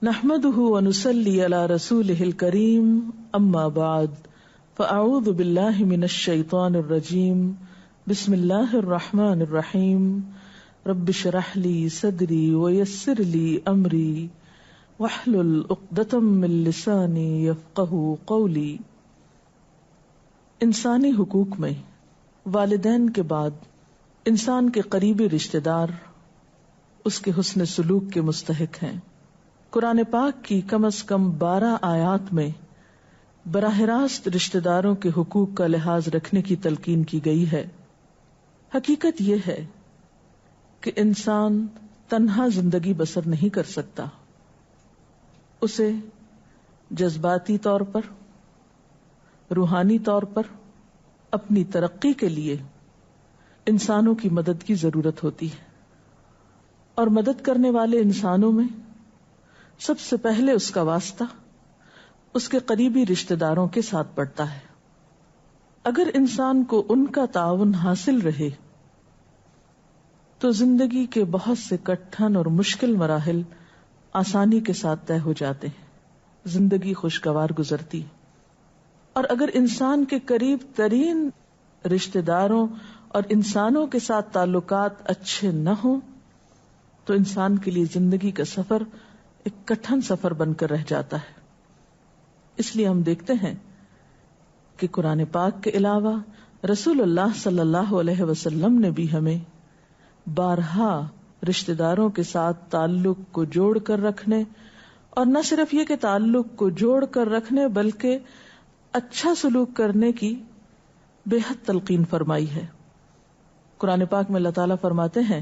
نحمده ونصلي على رسوله الكريم اما بعد فاعوذ بالله من الشيطان الرجيم بسم الله الرحمن الرحيم رب اشرح لي صدري ويسر لي امري واحلل عقدة من لساني يفقهوا قولي۔ انسانی حقوق میں والدین کے بعد انسان کے قریبی رشتہ دار اس کے حسن سلوک کے مستحق ہیں۔ قرآن پاک کی کم از کم 12 آیات میں براہ راست رشتہ داروں کے حقوق کا لحاظ رکھنے کی تلقین کی گئی ہے۔ حقیقت یہ ہے کہ انسان تنہا زندگی بسر نہیں کر سکتا، اسے جذباتی طور پر، روحانی طور پر اپنی ترقی کے لیے انسانوں کی مدد کی ضرورت ہوتی ہے، اور مدد کرنے والے انسانوں میں سب سے پہلے اس کا واسطہ اس کے قریبی رشتہ داروں کے ساتھ پڑتا ہے۔ اگر انسان کو ان کا تعاون حاصل رہے تو زندگی کے بہت سے کٹھن اور مشکل مراحل آسانی کے ساتھ طے ہو جاتے ہیں، زندگی خوشگوار گزرتی۔ اور اگر انسان کے قریب ترین رشتہ داروں اور انسانوں کے ساتھ تعلقات اچھے نہ ہوں تو انسان کے لیے زندگی کا سفر ایک کٹھن سفر بن کر رہ جاتا ہے۔ اس لیے ہم دیکھتے ہیں کہ قرآن پاک کے علاوہ رسول اللہ صلی اللہ علیہ وسلم نے بھی ہمیں بارہا رشتہ داروں کے ساتھ تعلق کو جوڑ کر رکھنے، اور نہ صرف یہ کہ تعلق کو جوڑ کر رکھنے بلکہ اچھا سلوک کرنے کی بے حد تلقین فرمائی ہے۔ قرآن پاک میں اللہ تعالیٰ فرماتے ہیں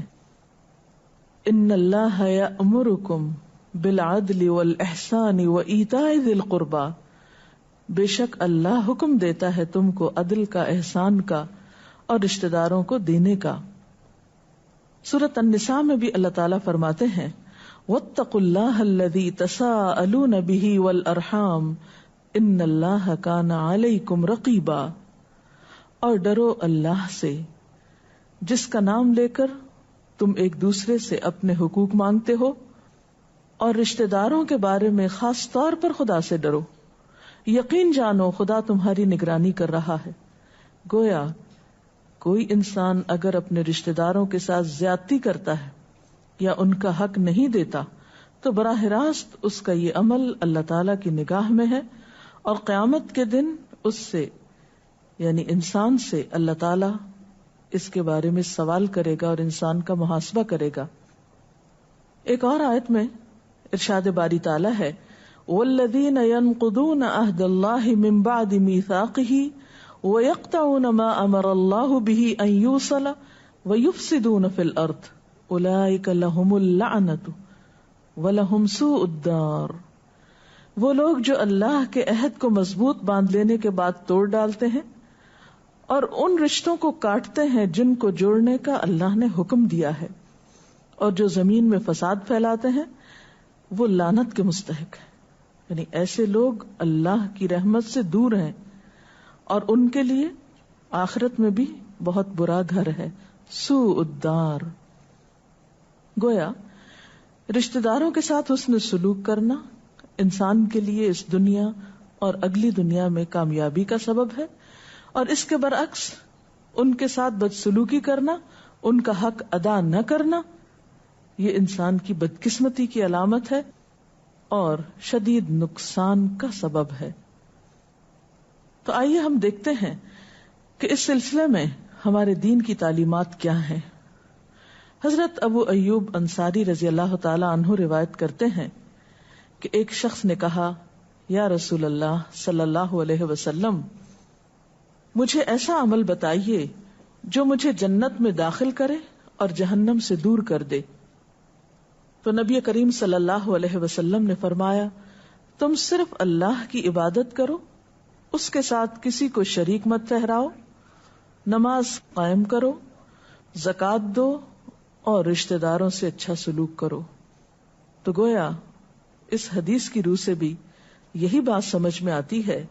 ان اللہ یأمرکم بالعدل والاحسان وایتاء ذی القربى، بے شک اللہ حکم دیتا ہے تم کو عدل کا، احسان کا اور رشتہ داروں کو دینے کا۔ سورۃ النساء میں بھی اللہ تعالیٰ فرماتے ہیں واتقوا اللہ الذی تساءلون بہ والارحام ان اللہ کان علیکم رقیبا، اور ڈرو اللہ سے جس کا نام لے کر تم ایک دوسرے سے اپنے حقوق مانگتے ہو، اور رشتہ داروں کے بارے میں خاص طور پر خدا سے ڈرو، یقین جانو خدا تمہاری نگرانی کر رہا ہے۔ گویا کوئی انسان اگر اپنے رشتہ داروں کے ساتھ زیادتی کرتا ہے یا ان کا حق نہیں دیتا تو براہ راست اس کا یہ عمل اللہ تعالیٰ کی نگاہ میں ہے، اور قیامت کے دن اس سے یعنی انسان سے اللہ تعالیٰ اس کے بارے میں سوال کرے گا اور انسان کا محاسبہ کرے گا۔ ایک اور آیت میں ارشاد باری تعالیٰ ہے والذین ینقضون عہد اللہ من بعد میثاقہ ویقطعون ما امر اللہ بہ ان یوصل ویفسدون فی الارض اولئک لہم اللعنۃ ولہم سوء الدار، وہ لوگ جو اللہ کے عہد کو مضبوط باندھ لینے کے بعد توڑ ڈالتے ہیں اور ان رشتوں کو کاٹتے ہیں جن کو جوڑنے کا اللہ نے حکم دیا ہے، اور جو زمین میں فساد پھیلاتے ہیں وہ لعنت کے مستحق ہیں۔ یعنی ایسے لوگ اللہ کی رحمت سے دور ہیں اور ان کے لیے آخرت میں بھی بہت برا گھر ہے، سوء الدار۔ گویا رشتہ داروں کے ساتھ حسن سلوک کرنا انسان کے لیے اس دنیا اور اگلی دنیا میں کامیابی کا سبب ہے، اور اس کے برعکس ان کے ساتھ بدسلوکی کرنا، ان کا حق ادا نہ کرنا، یہ انسان کی بدقسمتی کی علامت ہے اور شدید نقصان کا سبب ہے۔ تو آئیے ہم دیکھتے ہیں کہ اس سلسلے میں ہمارے دین کی تعلیمات کیا ہیں۔ حضرت ابو ایوب انصاری رضی اللہ تعالی عنہ روایت کرتے ہیں کہ ایک شخص نے کہا یا رسول اللہ صلی اللہ علیہ وسلم، مجھے ایسا عمل بتائیے جو مجھے جنت میں داخل کرے اور جہنم سے دور کر دے۔ تو نبی کریم صلی اللہ علیہ وسلم نے فرمایا تم صرف اللہ کی عبادت کرو، اس کے ساتھ کسی کو شریک مت ٹھہراؤ، نماز قائم کرو، زکوٰۃ دو اور رشتہ داروں سے اچھا سلوک کرو۔ تو گویا اس حدیث کی روح سے بھی یہی بات سمجھ میں آتی ہے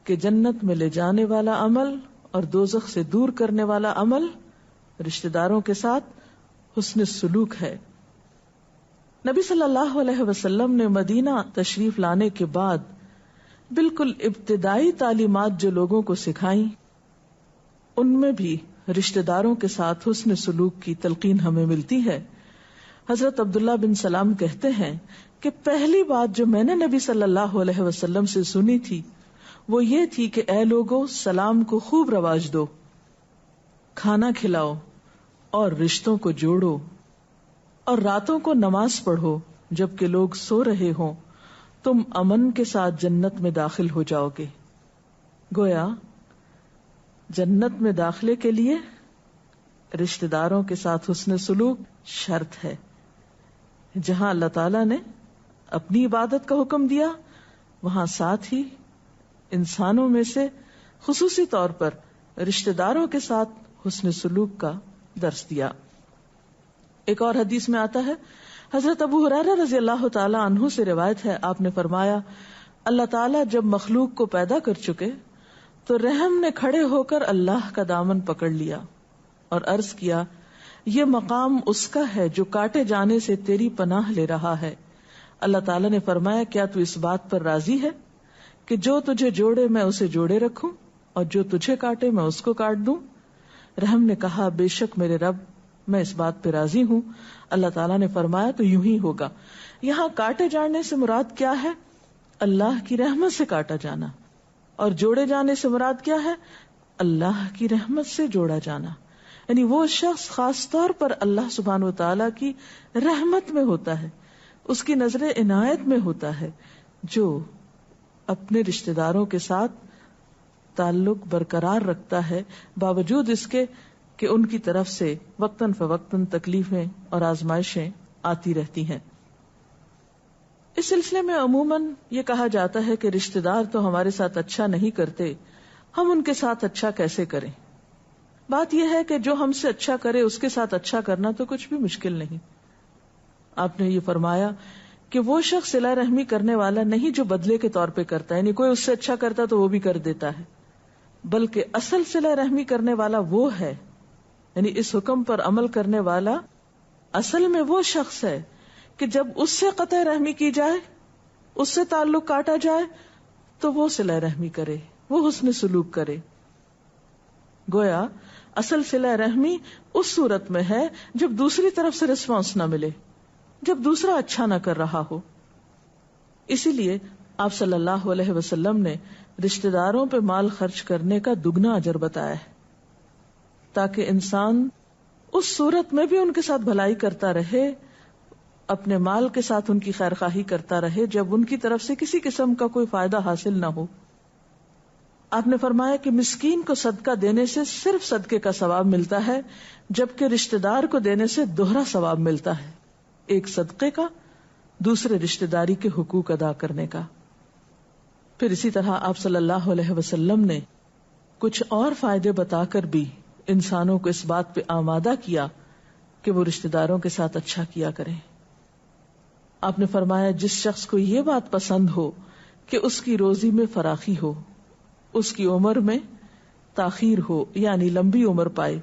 کہ جنت میں لے جانے والا عمل اور دوزخ سے دور کرنے والا عمل رشتہ داروں کے ساتھ حسن سلوک ہے۔ نبی صلی اللہ علیہ وسلم نے مدینہ تشریف لانے کے بعد بالکل ابتدائی تعلیمات جو لوگوں کو سکھائیں، ان میں بھی رشتہ داروں کے ساتھ حسن سلوک کی تلقین ہمیں ملتی ہے. حضرت عبداللہ بن سلام کہتے ہیں کہ پہلی بات جو میں نے نبی صلی اللہ علیہ وسلم سے سنی تھی وہ یہ تھی کہ اے لوگو، سلام کو خوب رواج دو، کھانا کھلاؤ اور رشتوں کو جوڑو، اور راتوں کو نماز پڑھو جبکہ لوگ سو رہے ہوں، تم امن کے ساتھ جنت میں داخل ہو جاؤ گے. گویا جنت میں داخلے کے لیے رشتہ داروں کے ساتھ حسن سلوک شرط ہے. جہاں اللہ تعالیٰ نے اپنی عبادت کا حکم دیا، وہاں ساتھ ہی انسانوں میں سے خصوصی طور پر رشتہ داروں کے ساتھ حسن سلوک کا درس دیا. ایک اور حدیث میں آتا ہے، حضرت ابو ہریرہ رضی اللہ تعالی عنہ سے روایت ہے، آپ نے فرمایا اللہ تعالیٰ جب مخلوق کو پیدا کر چکے تو رحم نے کھڑے ہو کر اللہ کا دامن پکڑ لیا اور عرض کیا، یہ مقام اس کا ہے جو کاٹے جانے سے تیری پناہ لے رہا ہے. اللہ تعالیٰ نے فرمایا، کیا تو اس بات پر راضی ہے کہ جو تجھے جوڑے میں اسے جوڑے رکھوں اور جو تجھے کاٹے میں اس کو کاٹ دوں؟ رحم نے کہا، بے شک میرے رب، میں اس بات پہ راضی ہوں. اللہ تعالیٰ نے فرمایا، تو یوں ہی ہوگا. یہاں کاٹے جانے سے مراد کیا ہے؟ اللہ کی رحمت سے کاٹا جانا. اور جوڑے جانے سے مراد کیا ہے؟ اللہ کی رحمت سے جوڑا جانا. یعنی وہ شخص خاص طور پر اللہ سبحانہ و تعالیٰ کی رحمت میں ہوتا ہے، اس کی نظر عنایت میں ہوتا ہے، جو اپنے رشتہ داروں کے ساتھ تعلق برقرار رکھتا ہے، باوجود اس کے کہ ان کی طرف سے وقتاً فوقتاً تکلیفیں اور آزمائشیں آتی رہتی ہیں. اس سلسلے میں عموماً یہ کہا جاتا ہے کہ رشتہ دار تو ہمارے ساتھ اچھا نہیں کرتے، ہم ان کے ساتھ اچھا کیسے کریں؟ بات یہ ہے کہ جو ہم سے اچھا کرے اس کے ساتھ اچھا کرنا تو کچھ بھی مشکل نہیں. آپ نے یہ فرمایا کہ وہ شخص صلہ رحمی کرنے والا نہیں جو بدلے کے طور پہ کرتا ہے، یعنی کوئی اس سے اچھا کرتا تو وہ بھی کر دیتا ہے، بلکہ اصل صلہ رحمی کرنے والا وہ ہے، یعنی اس حکم پر عمل کرنے والا اصل میں وہ شخص ہے کہ جب اس سے قطع رحمی کی جائے، اس سے تعلق کاٹا جائے تو وہ صلہ رحمی کرے، وہ حسن سلوک کرے. گویا اصل صلہ رحمی اس صورت میں ہے جب دوسری طرف سے رسپانس نہ ملے، جب دوسرا اچھا نہ کر رہا ہو. اسی لیے آپ صلی اللہ علیہ وسلم نے رشتہ داروں پہ مال خرچ کرنے کا دگنا اجر بتایا ہے، تاکہ انسان اس صورت میں بھی ان کے ساتھ بھلائی کرتا رہے، اپنے مال کے ساتھ ان کی خیرخواہی کرتا رہے جب ان کی طرف سے کسی قسم کا کوئی فائدہ حاصل نہ ہو. آپ نے فرمایا کہ مسکین کو صدقہ دینے سے صرف صدقے کا ثواب ملتا ہے، جبکہ رشتہ دار کو دینے سے دوہرا ثواب ملتا ہے، ایک صدقے کا، دوسرے رشتہ داری کے حقوق ادا کرنے کا. پھر اسی طرح آپ صلی اللہ علیہ وسلم نے کچھ اور فائدے بتا کر بھی انسانوں کو اس بات پہ آمادہ کیا کہ وہ رشتہ داروں کے ساتھ اچھا کیا کریں. آپ نے فرمایا، جس شخص کو یہ بات پسند ہو کہ اس کی روزی میں فراخی ہو، اس کی عمر میں تاخیر ہو، یعنی لمبی عمر پائے،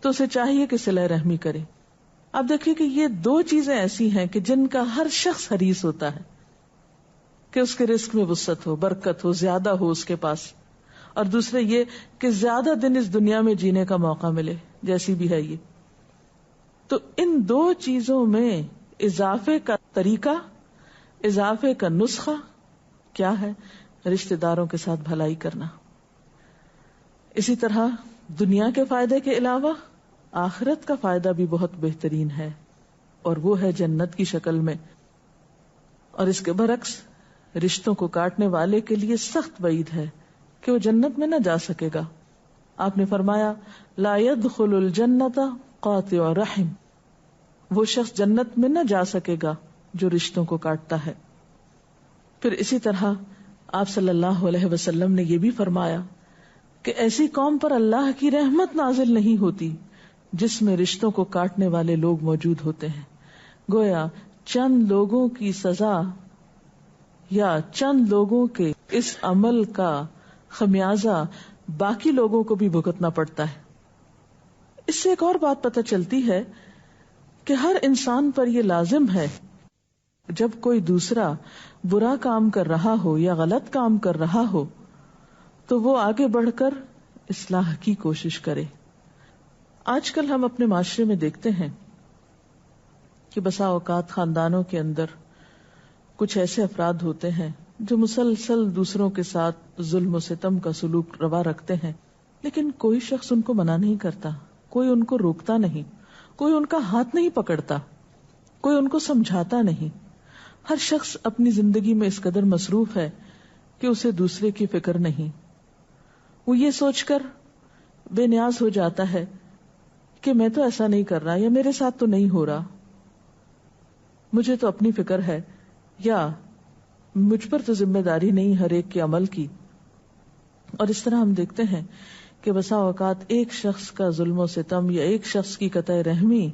تو اسے چاہیے کہ صلہ رحمی کرے. آپ دیکھیں کہ یہ دو چیزیں ایسی ہیں کہ جن کا ہر شخص حریص ہوتا ہے کہ اس کے رزق میں وسعت ہو، برکت ہو، زیادہ ہو اس کے پاس، اور دوسرے یہ کہ زیادہ دن اس دنیا میں جینے کا موقع ملے، جیسی بھی ہے یہ. تو ان دو چیزوں میں اضافے کا طریقہ، اضافے کا نسخہ کیا ہے؟ رشتہ داروں کے ساتھ بھلائی کرنا. اسی طرح دنیا کے فائدے کے علاوہ آخرت کا فائدہ بھی بہت بہترین ہے، اور وہ ہے جنت کی شکل میں. اور اس کے برعکس رشتوں کو کاٹنے والے کے لیے سخت وعید ہے کہ وہ جنت میں نہ جا سکے گا. آپ نے فرمایا، لا يدخل الجنت قاطع رحم، وہ شخص جنت میں نہ جا سکے گا جو رشتوں کو کاٹتا ہے. پھر اسی طرح آپ صلی اللہ علیہ وسلم نے یہ بھی فرمایا کہ ایسی قوم پر اللہ کی رحمت نازل نہیں ہوتی جس میں رشتوں کو کاٹنے والے لوگ موجود ہوتے ہیں. گویا چند لوگوں کی سزا یا چند لوگوں کے اس عمل کا خمیازہ باقی لوگوں کو بھی بھگتنا پڑتا ہے. اس سے ایک اور بات پتہ چلتی ہے کہ ہر انسان پر یہ لازم ہے جب کوئی دوسرا برا کام کر رہا ہو یا غلط کام کر رہا ہو تو وہ آگے بڑھ کر اصلاح کی کوشش کرے. آج کل ہم اپنے معاشرے میں دیکھتے ہیں کہ بسا اوقات خاندانوں کے اندر کچھ ایسے افراد ہوتے ہیں جو مسلسل دوسروں کے ساتھ ظلم و ستم کا سلوک روا رکھتے ہیں، لیکن کوئی شخص ان کو منع نہیں کرتا، کوئی ان کو روکتا نہیں، کوئی ان کا ہاتھ نہیں پکڑتا، کوئی ان کو سمجھاتا نہیں. ہر شخص اپنی زندگی میں اس قدر مصروف ہے کہ اسے دوسرے کی فکر نہیں. وہ یہ سوچ کر بے نیاز ہو جاتا ہے کہ میں تو ایسا نہیں کر رہا، یا میرے ساتھ تو نہیں ہو رہا، مجھے تو اپنی فکر ہے، یا مجھ پر تو ذمہ داری نہیں ہر ایک کے عمل کی. اور اس طرح ہم دیکھتے ہیں کہ بسا اوقات ایک شخص کا ظلم و ستم یا ایک شخص کی قطع رحمی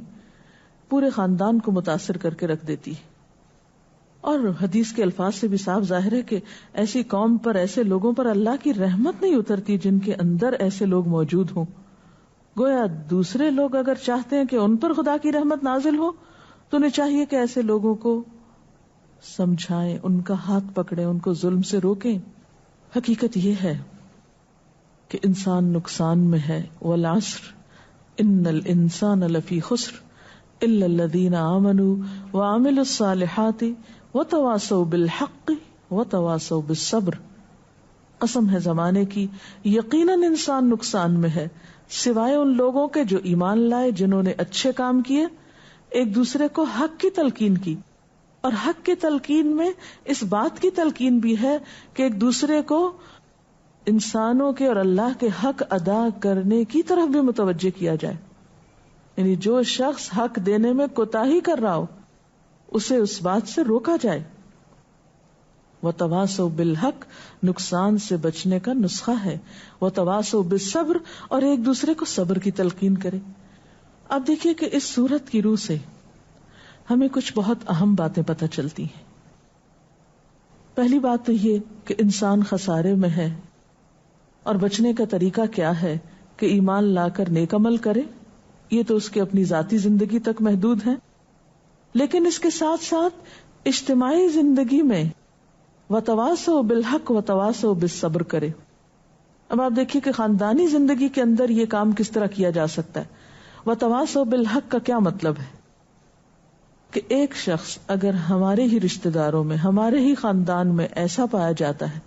پورے خاندان کو متاثر کر کے رکھ دیتی. اور حدیث کے الفاظ سے بھی صاف ظاہر ہے کہ ایسی قوم پر، ایسے لوگوں پر اللہ کی رحمت نہیں اترتی جن کے اندر ایسے لوگ موجود ہوں. گویا دوسرے لوگ اگر چاہتے ہیں کہ ان پر خدا کی رحمت نازل ہو تو انہیں چاہیے کہ ایسے لوگوں کو سمجھائیں، ان کا ہاتھ پکڑیں، ان کو ظلم سے روکیں. حقیقت یہ ہے کہ انسان نقصان میں ہے. والعصر ان الانسان لفی خسر الا الذین آمنوا وعملوا الصالحات وتواصوا بالحق وتواصوا بالصبر. قسم ہے زمانے کی، یقیناً انسان نقصان میں ہے سوائے ان لوگوں کے جو ایمان لائے، جنہوں نے اچھے کام کیے، ایک دوسرے کو حق کی تلقین کی. اور حق کی تلقین میں اس بات کی تلقین بھی ہے کہ ایک دوسرے کو انسانوں کے اور اللہ کے حق ادا کرنے کی طرف بھی متوجہ کیا جائے. یعنی جو شخص حق دینے میں کوتاہی کر رہا ہو اسے اس بات سے روکا جائے. وتواصوا بالحق نقصان سے بچنے کا نسخہ ہے. وتواصوا بالصبر اور ایک دوسرے کو صبر کی تلقین کرے. اب دیکھیے کہ اس سورت کی روح سے ہمیں کچھ بہت اہم باتیں پتہ چلتی ہیں. پہلی بات تو یہ کہ انسان خسارے میں ہے، اور بچنے کا طریقہ کیا ہے کہ ایمان لا کر نیک عمل کرے. یہ تو اس کے اپنی ذاتی زندگی تک محدود ہے، لیکن اس کے ساتھ ساتھ اجتماعی زندگی میں وتواصوا بالحق وتواصوا بالصبر کرے. اب آپ دیکھیے کہ خاندانی زندگی کے اندر یہ کام کس طرح کیا جا سکتا ہے. وتواصوا بالحق کا کیا مطلب ہے کہ ایک شخص اگر ہمارے ہی رشتہ داروں میں، ہمارے ہی خاندان میں ایسا پایا جاتا ہے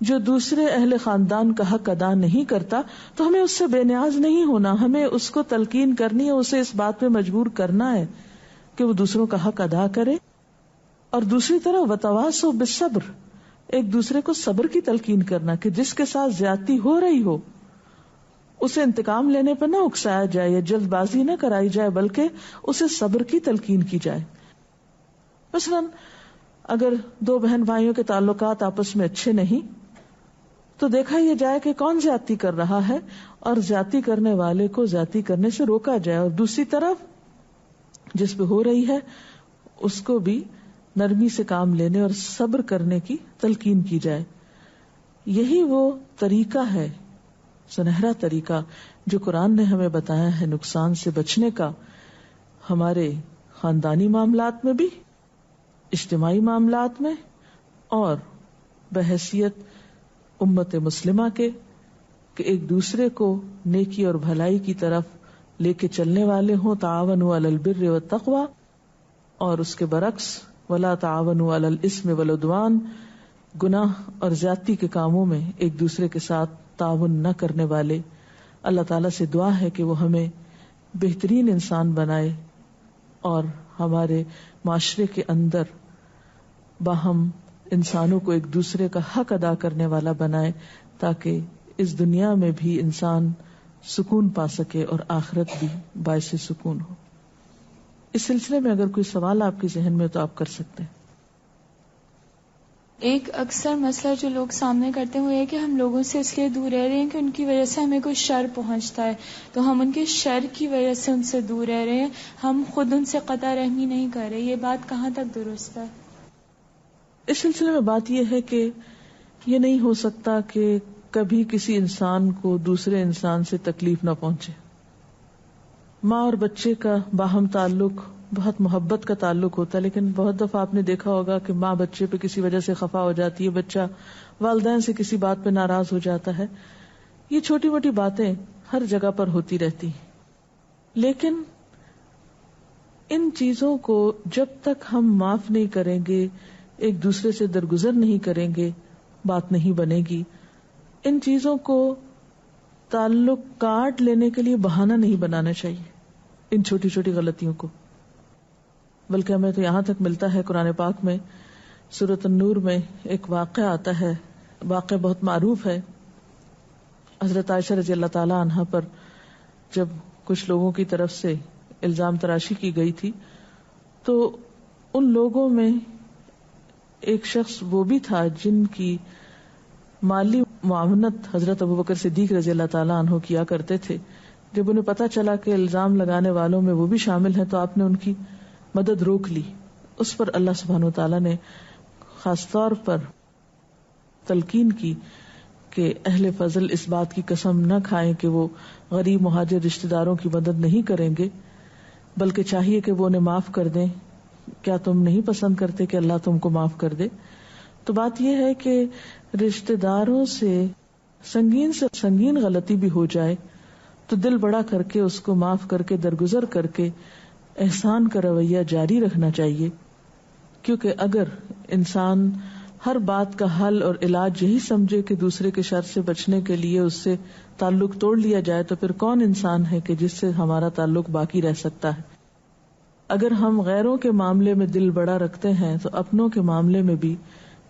جو دوسرے اہل خاندان کا حق ادا نہیں کرتا، تو ہمیں اس سے بے نیاز نہیں ہونا، ہمیں اس کو تلقین کرنی ہے، اسے اس بات پہ مجبور کرنا ہے کہ وہ دوسروں کا حق ادا کرے. اور دوسری طرف وتواصوا بالصبر، ایک دوسرے کو صبر کی تلقین کرنا کہ جس کے ساتھ زیادتی ہو رہی ہو اسے انتقام لینے پر نہ اکسایا جائے یا جلد بازی نہ کرائی جائے، بلکہ اسے صبر کی تلقین کی جائے. مثلا اگر دو بہن بھائیوں کے تعلقات آپس میں اچھے نہیں تو دیکھا یہ جائے کہ کون زیادتی کر رہا ہے اور زیادتی کرنے والے کو زیادتی کرنے سے روکا جائے، اور دوسری طرف جس پہ ہو رہی ہے اس کو بھی نرمی سے کام لینے اور صبر کرنے کی تلقین کی جائے. یہی وہ طریقہ ہے، سنہرا طریقہ جو قرآن نے ہمیں بتایا ہے نقصان سے بچنے کا، ہمارے خاندانی معاملات میں بھی، اجتماعی معاملات میں، اور بحیثیت امت مسلمہ کے، کہ ایک دوسرے کو نیکی اور بھلائی کی طرف لے کے چلنے والے ہوں. تعاونوا علی البر والتقوی، اور اس کے برعکس ولا تعاونوا علی الاثم والعدوان، گناہ اور زیادتی کے کاموں میں ایک دوسرے کے ساتھ تعاون نہ کرنے والے. اللہ تعالیٰ سے دعا ہے کہ وہ ہمیں بہترین انسان بنائے اور ہمارے معاشرے کے اندر باہم انسانوں کو ایک دوسرے کا حق ادا کرنے والا بنائے، تاکہ اس دنیا میں بھی انسان سکون پا سکے اور آخرت بھی باعث سکون ہو. اس سلسلے میں اگر کوئی سوال آپ کے ذہن میں تو آپ کر سکتے ہیں. ایک اکثر مسئلہ جو لوگ سامنے کرتے ہیں وہ یہ کہ ہم لوگوں سے اس لیے دور رہ رہے ہیں کہ ان کی وجہ سے ہمیں کوئی شر پہنچتا ہے، تو ہم ان کے شر کی وجہ سے ان سے دور رہ رہے ہیں، ہم خود ان سے قطع رحمی نہیں کر رہے. یہ بات کہاں تک درست ہے؟ اس سلسلے میں بات یہ ہے کہ یہ نہیں ہو سکتا کہ کبھی کسی انسان کو دوسرے انسان سے تکلیف نہ پہنچے. ماں اور بچے کا باہم تعلق بہت محبت کا تعلق ہوتا ہے، لیکن بہت دفعہ آپ نے دیکھا ہوگا کہ ماں بچے پہ کسی وجہ سے خفا ہو جاتی ہے، بچہ والدین سے کسی بات پہ ناراض ہو جاتا ہے. یہ چھوٹی موٹی باتیں ہر جگہ پر ہوتی رہتی ہیں، لیکن ان چیزوں کو جب تک ہم معاف نہیں کریں گے، ایک دوسرے سے درگزر نہیں کریں گے، بات نہیں بنے گی. ان چیزوں کو تعلق کاٹ لینے کے لیے بہانہ نہیں بنانا چاہیے، ان چھوٹی چھوٹی غلطیوں کو. بلکہ ہمیں تو یہاں تک ملتا ہے قرآن پاک میں، سورۃ النور میں ایک واقعہ آتا ہے، واقعہ بہت معروف ہے. حضرت عائشہ رضی اللہ تعالی عنہا پر جب کچھ لوگوں کی طرف سے الزام تراشی کی گئی تھی، تو ان لوگوں میں ایک شخص وہ بھی تھا جن کی مالی معاونت حضرت ابوبکر صدیق رضی اللہ تعالیٰ عنہ کیا کرتے تھے. جب انہیں پتا چلا کہ الزام لگانے والوں میں وہ بھی شامل ہیں، تو آپ نے ان کی مدد روک لی. اس پر اللہ سبحانہ وتعالیٰ نے خاص طور پر تلقین کی کہ اہل فضل اس بات کی قسم نہ کھائیں کہ وہ غریب مہاجر رشتہ داروں کی مدد نہیں کریں گے، بلکہ چاہیے کہ وہ انہیں معاف کر دیں. کیا تم نہیں پسند کرتے کہ اللہ تم کو معاف کر دے؟ تو بات یہ ہے کہ رشتہ داروں سے سنگین غلطی بھی ہو جائے تو دل بڑا کر کے اس کو معاف کر کے درگزر کر کے احسان کا رویہ جاری رکھنا چاہیے. کیونکہ اگر انسان ہر بات کا حل اور علاج یہی سمجھے کہ دوسرے کے شر سے بچنے کے لیے اس سے تعلق توڑ لیا جائے، تو پھر کون انسان ہے کہ جس سے ہمارا تعلق باقی رہ سکتا ہے؟ اگر ہم غیروں کے معاملے میں دل بڑا رکھتے ہیں تو اپنوں کے معاملے میں بھی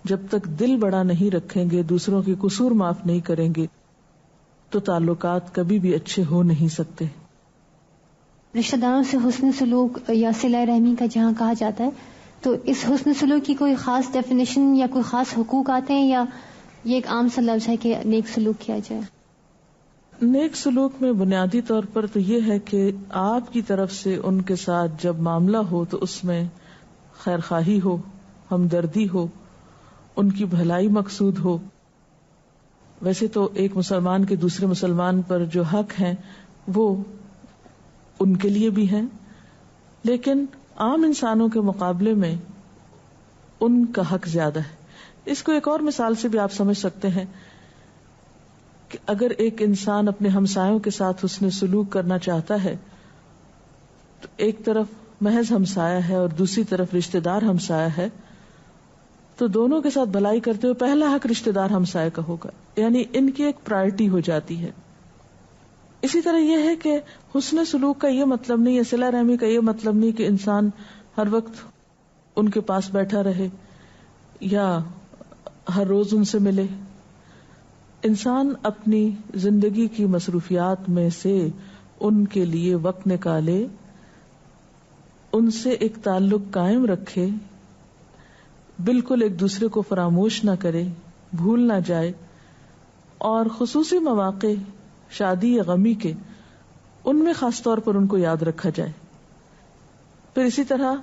جب تک دل بڑا نہیں رکھیں گے، دوسروں کے قصور معاف نہیں کریں گے، تو تعلقات کبھی بھی اچھے ہو نہیں سکتے. رشتہ داروں سے حسن سلوک یا صلہ رحمی کا جہاں کہا جاتا ہے، تو اس حسن سلوک کی کوئی خاص ڈیفینیشن یا کوئی خاص حقوق آتے ہیں، یا یہ ایک عام سا لفظ ہے کہ نیک سلوک کیا جائے؟ نیک سلوک میں بنیادی طور پر تو یہ ہے کہ آپ کی طرف سے ان کے ساتھ جب معاملہ ہو تو اس میں خیر خواہی ہو، ہمدردی ہو، ان کی بھلائی مقصود ہو. ویسے تو ایک مسلمان کے دوسرے مسلمان پر جو حق ہیں وہ ان کے لیے بھی ہیں، لیکن عام انسانوں کے مقابلے میں ان کا حق زیادہ ہے. اس کو ایک اور مثال سے بھی آپ سمجھ سکتے ہیں کہ اگر ایک انسان اپنے ہمسایوں کے ساتھ حسن سلوک کرنا چاہتا ہے تو ایک طرف محض ہمسایہ ہے اور دوسری طرف رشتہ دار ہمسایہ ہے، تو دونوں کے ساتھ بھلائی کرتے ہوئے پہلا حق رشتہ دار ہمسایہ کا ہوگا، یعنی ان کی ایک پرائرٹی ہو جاتی ہے. اسی طرح یہ ہے کہ حسن سلوک کا یہ مطلب نہیں ہے، صلہ رحمی کا یہ مطلب نہیں کہ انسان ہر وقت ان کے پاس بیٹھا رہے یا ہر روز ان سے ملے. انسان اپنی زندگی کی مصروفیات میں سے ان کے لیے وقت نکالے، ان سے ایک تعلق قائم رکھے، بالکل ایک دوسرے کو فراموش نہ کرے، بھول نہ جائے، اور خصوصی مواقع شادی یا غمی کے ان میں خاص طور پر ان کو یاد رکھا جائے. پھر اسی طرح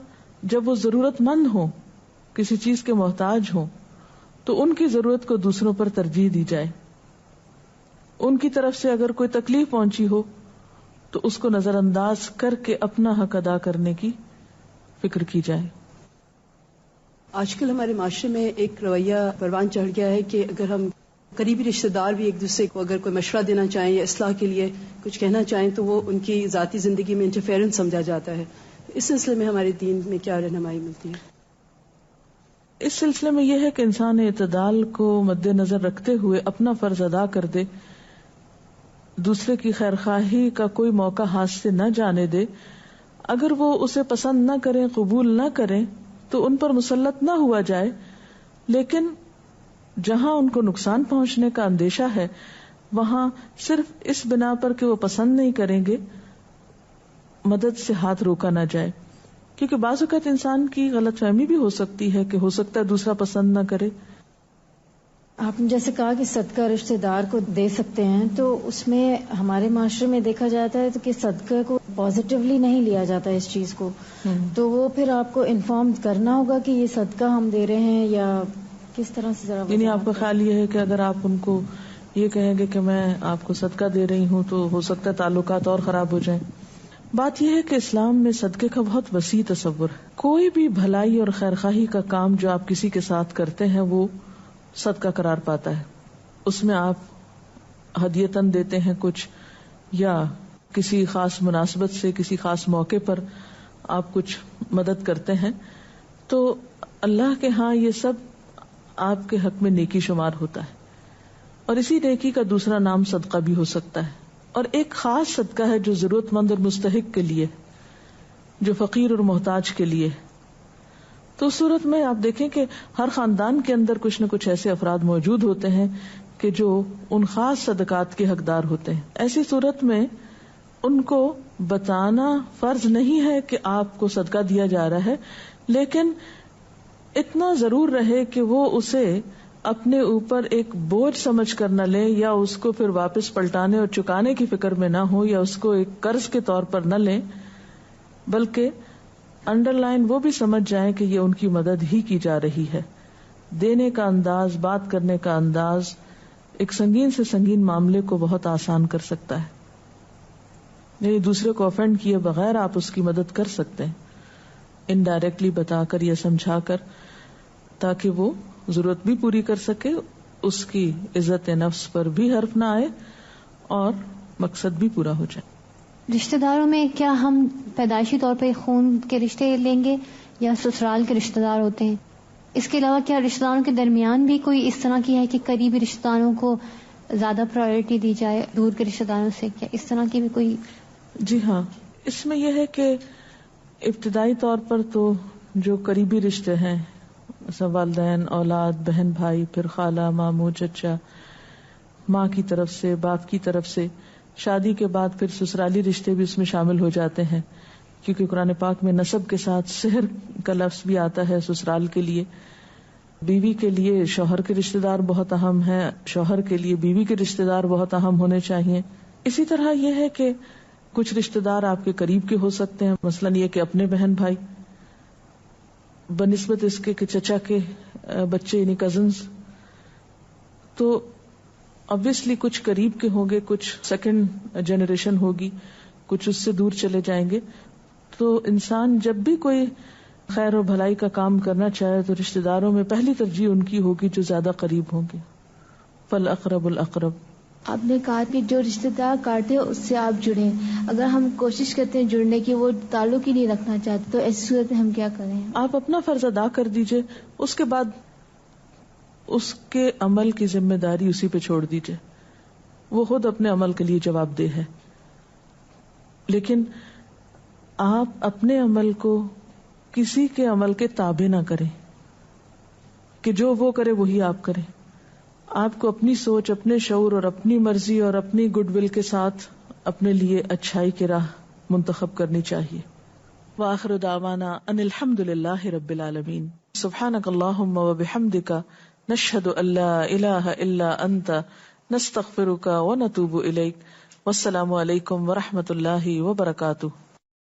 جب وہ ضرورت مند ہوں، کسی چیز کے محتاج ہوں، تو ان کی ضرورت کو دوسروں پر ترجیح دی جائے. ان کی طرف سے اگر کوئی تکلیف پہنچی ہو تو اس کو نظر انداز کر کے اپنا حق ادا کرنے کی فکر کی جائے. آج کل ہمارے معاشرے میں ایک رویہ پروان چڑھ گیا ہے کہ اگر ہم قریبی رشتہ دار بھی ایک دوسرے کو اگر کوئی مشورہ دینا چاہیں یا اصلاح کے لیے کچھ کہنا چاہیں تو وہ ان کی ذاتی زندگی میں انٹرفیئرنس سمجھا جاتا ہے. اس سلسلے میں ہمارے دین میں کیا رہنمائی ملتی ہے؟ اس سلسلے میں یہ ہے کہ انسان اعتدال کو مد نظر رکھتے ہوئے اپنا فرض ادا کر دے، دوسرے کی خیر خواہی کا کوئی موقع ہاتھ سے نہ جانے دے. اگر وہ اسے پسند نہ کریں، قبول نہ کریں تو ان پر مسلط نہ ہوا جائے، لیکن جہاں ان کو نقصان پہنچنے کا اندیشہ ہے وہاں صرف اس بنا پر کہ وہ پسند نہیں کریں گے مدد سے ہاتھ روکا نہ جائے. کیونکہ بعض اوقات انسان کی غلط فہمی بھی ہو سکتی ہے کہ ہو سکتا ہے دوسرا پسند نہ کرے. آپ نے جیسے کہا کہ صدقہ رشتہ دار کو دے سکتے ہیں، تو اس میں ہمارے معاشرے میں دیکھا جاتا ہے کہ صدقہ کو پازیٹیولی نہیں لیا جاتا اس چیز کو. تو وہ پھر آپ کو انفارم کرنا ہوگا کہ یہ صدقہ ہم دے رہے ہیں، یا کس طرح سے ذرا؟ یعنی آپ کا خیال یہ ہے کہ اگر آپ ان کو یہ کہیں گے کہ میں آپ کو صدقہ دے رہی ہوں تو ہو سکتا ہے تعلقات اور خراب ہو جائیں. بات یہ ہے کہ اسلام میں صدقے کا بہت وسیع تصور ہے. کوئی بھی بھلائی اور خیرخواہی کا کام جو آپ کسی کے ساتھ کرتے ہیں وہ صدقہ قرار پاتا ہے. اس میں آپ ہدیتاً دیتے ہیں کچھ، یا کسی خاص مناسبت سے کسی خاص موقع پر آپ کچھ مدد کرتے ہیں، تو اللہ کے ہاں یہ سب آپ کے حق میں نیکی شمار ہوتا ہے. اور اسی نیکی کا دوسرا نام صدقہ بھی ہو سکتا ہے. اور ایک خاص صدقہ ہے جو ضرورت مند اور مستحق کے لیے، جو فقیر اور محتاج کے لیے. تو اس صورت میں آپ دیکھیں کہ ہر خاندان کے اندر کچھ نہ کچھ ایسے افراد موجود ہوتے ہیں کہ جو ان خاص صدقات کے حقدار ہوتے ہیں. ایسی صورت میں ان کو بتانا فرض نہیں ہے کہ آپ کو صدقہ دیا جا رہا ہے، لیکن اتنا ضرور رہے کہ وہ اسے اپنے اوپر ایک بوجھ سمجھ کر نہ لیں، یا اس کو پھر واپس پلٹانے اور چکانے کی فکر میں نہ ہو، یا اس کو ایک قرض کے طور پر نہ لیں، بلکہ انڈر لائن وہ بھی سمجھ جائیں کہ یہ ان کی مدد ہی کی جا رہی ہے. دینے کا انداز، بات کرنے کا انداز ایک سنگین سے سنگین معاملے کو بہت آسان کر سکتا ہے. یعنی دوسرے کو افینڈ کیے بغیر آپ اس کی مدد کر سکتے ہیں، انڈائریکٹلی بتا کر یا سمجھا کر، تاکہ وہ ضرورت بھی پوری کر سکے، اس کی عزت نفس پر بھی حرف نہ آئے اور مقصد بھی پورا ہو جائے. رشتہ داروں میں کیا ہم پیدائشی طور پہ خون کے رشتے لیں گے یا سسرال کے رشتہ دار ہوتے ہیں؟ اس کے علاوہ کیا رشتہ داروں کے درمیان بھی کوئی اس طرح کی ہے کہ قریبی رشتہ داروں کو زیادہ پرائرٹی دی جائے دور کے رشتہ داروں سے؟ کیا اس طرح کی بھی کوئی؟ جی ہاں، اس میں یہ ہے کہ ابتدائی طور پر تو جو قریبی رشتے ہیں، والدین، اولاد، بہن بھائی، پھر خالہ، ماموں، چچا، ماں کی طرف سے، باپ کی طرف سے، شادی کے بعد پھر سسرالی رشتے بھی اس میں شامل ہو جاتے ہیں، کیونکہ قرآن پاک میں نسب کے ساتھ سحر کا لفظ بھی آتا ہے سسرال کے لیے. بیوی کے لیے شوہر کے رشتے دار بہت اہم ہیں، شوہر کے لیے بیوی کے رشتے دار بہت اہم ہونے چاہیے. اسی طرح یہ ہے کہ کچھ رشتے دار آپ کے قریب کے ہو سکتے ہیں، مثلاً یہ کہ اپنے بہن بھائی بنسبت اس کے کہ چچا کے بچے یعنی کزنز. تو obviously کچھ قریب کے ہوں گے، کچھ سیکنڈ جنریشن ہوگی، کچھ اس سے دور چلے جائیں گے. تو انسان جب بھی کوئی خیر و بھلائی کا کام کرنا چاہے تو رشتہ داروں میں پہلی ترجیح ان کی ہوگی جو زیادہ قریب ہوں گے. فالاقرب الاقرب. آپ نے کہا کہ جو رشتہ دار کاٹے اس سے آپ جڑیں. اگر ہم کوشش کرتے ہیں جڑنے کی، وہ تعلق ہی نہیں رکھنا چاہتے، تو ایسی صورت میں ہم کیا کریں؟ آپ اپنا فرض ادا کر دیجئے، اس کے بعد اس کے عمل کی ذمہ داری اسی پہ چھوڑ دیجئے، وہ خود اپنے عمل کے لیے جواب دہ ہے. لیکن آپ اپنے عمل کو کسی کے عمل کے تابع نہ کریں کہ جو وہ کرے وہی آپ کریں. آپ کو اپنی سوچ، اپنے شعور اور اپنی مرضی اور اپنی گڈ ول کے ساتھ اپنے لیے اچھائی کی راہ منتخب کرنی چاہیے. وآخر دعوانا ان الحمد للہ رب العالمین. سبحانک اللہم وبحمدک، نشہد ان لا الہ الا انت، نستغفرک ونتوب الیک. والسلام علیکم ورحمۃ اللہ وبرکاتہ.